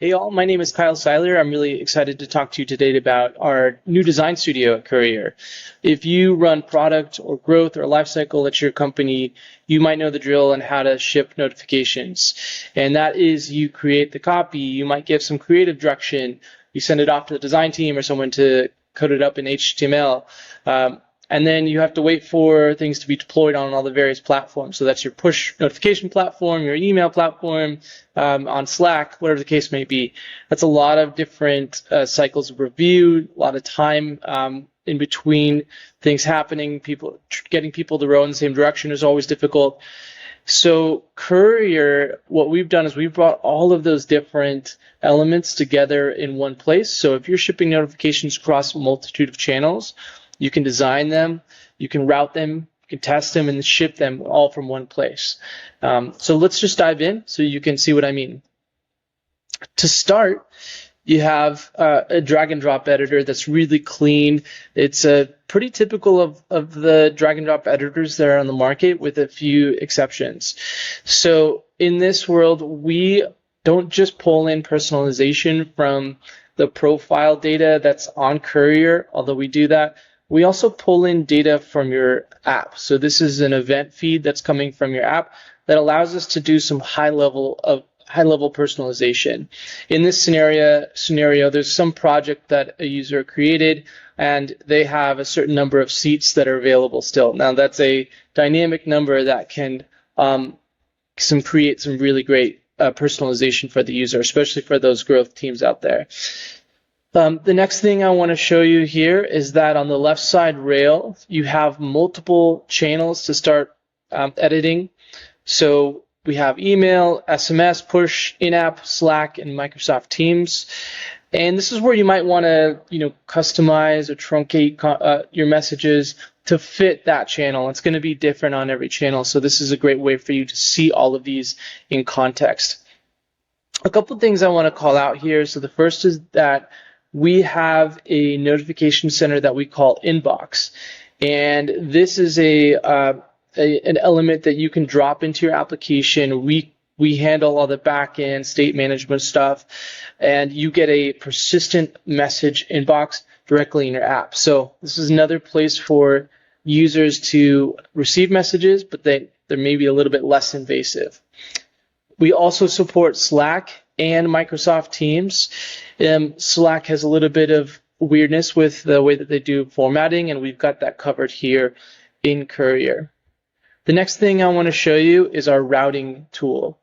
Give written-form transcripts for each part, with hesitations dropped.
Hey all, my name is Kyle Seiler. I'm really excited to talk to you today about our new design studio at Courier. If you run product or growth or lifecycle at your company, you might know the drill on how to ship notifications. And that is you create the copy, you might give some creative direction, you send it off to the design team or someone to code it up in HTML. And then you have to wait for things to be deployed on all the various platforms. So that's your push notification platform, your email platform, on Slack, whatever the case may be. That's a lot of different cycles of review, a lot of time in between things happening. Getting people to row in the same direction is always difficult. So Courier, what we've done is we've brought all of those different elements together in one place. So if you're shipping notifications across a multitude of channels, you can design them, you can route them, you can test them, and ship them all from one place. So let's just dive in so you can see what I mean. To start, you have a drag and drop editor that's really clean. It's pretty typical of the drag and drop editors that are on the market, with a few exceptions. So in this world, we don't just pull in personalization from the profile data that's on Courier, although we do that. We also pull in data from your app. So this is an event feed that's coming from your app that allows us to do some high-level personalization. In this scenario, there's some project that a user created, and they have a certain number of seats that are available still. Now that's a dynamic number that can create some really great personalization for the user, especially for those growth teams out there. The next thing I want to show you here is that on the left side rail, you have multiple channels to start editing. So we have email, SMS, push, in-app, Slack, and Microsoft Teams. And this is where you might want to, customize or truncate your messages to fit that channel. It's going to be different on every channel. So this is a great way for you to see all of these in context. A couple of things I want to call out here. So the first is that we have a notification center that we call Inbox, and this is an element that you can drop into your application. We handle all the back-end state management stuff, and you get a persistent message inbox directly in your app. So this is another place for users to receive messages, but they're maybe a little bit less invasive. We also support Slack and Microsoft Teams. Slack has a little bit of weirdness with the way that they do formatting, and we've got that covered here in Courier. The next thing I want to show you is our routing tool.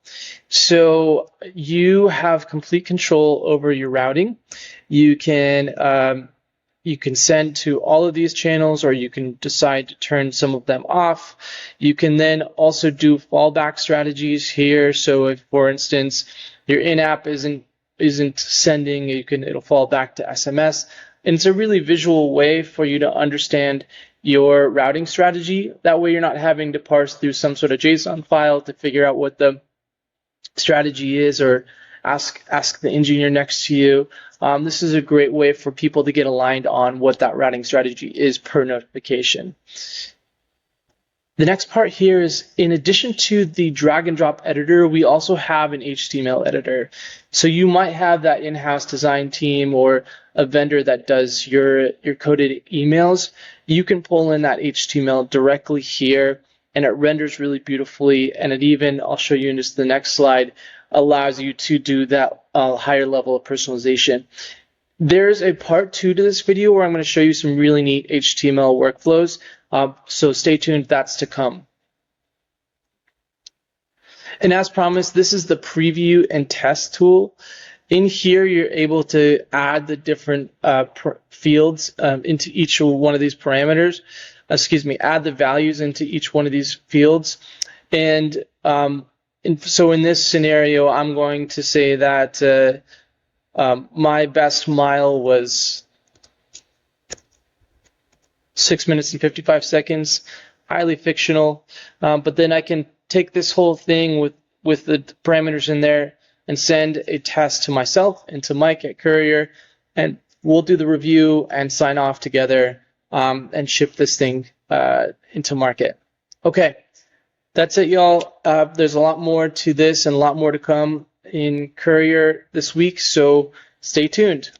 So you have complete control over your routing. You can send to all of these channels, or you can decide to turn some of them off. You can then also do fallback strategies here. So if, for instance, your in-app isn't sending, it'll fall back to SMS. And it's a really visual way for you to understand your routing strategy. That way you're not having to parse through some sort of JSON file to figure out what the strategy is, or ask the engineer next to you. This is a great way for people to get aligned on what that routing strategy is per notification. The next part here is, in addition to the drag and drop editor, we also have an HTML editor. So you might have that in-house design team or a vendor that does your coded emails. You can pull in that HTML directly here, and it renders really beautifully. And it even, I'll show you in just the next slide, allows you to do that higher level of personalization. There's a part 2 to this video where I'm going to show you some really neat HTML workflows. So stay tuned, that's to come. And as promised, this is the preview and test tool. In here, you're able to add the different fields into each one of these parameters. Add the values into each one of these fields. And so in this scenario, I'm going to say that my best mile was 6 minutes and 55 seconds, highly fictional. But then I can take this whole thing with the parameters in there and send a test to myself and to Mike at Courier, and we'll do the review and sign off together and ship this thing into market. Okay, that's it, y'all. There's a lot more to this and a lot more to come. in Courier this week, so stay tuned.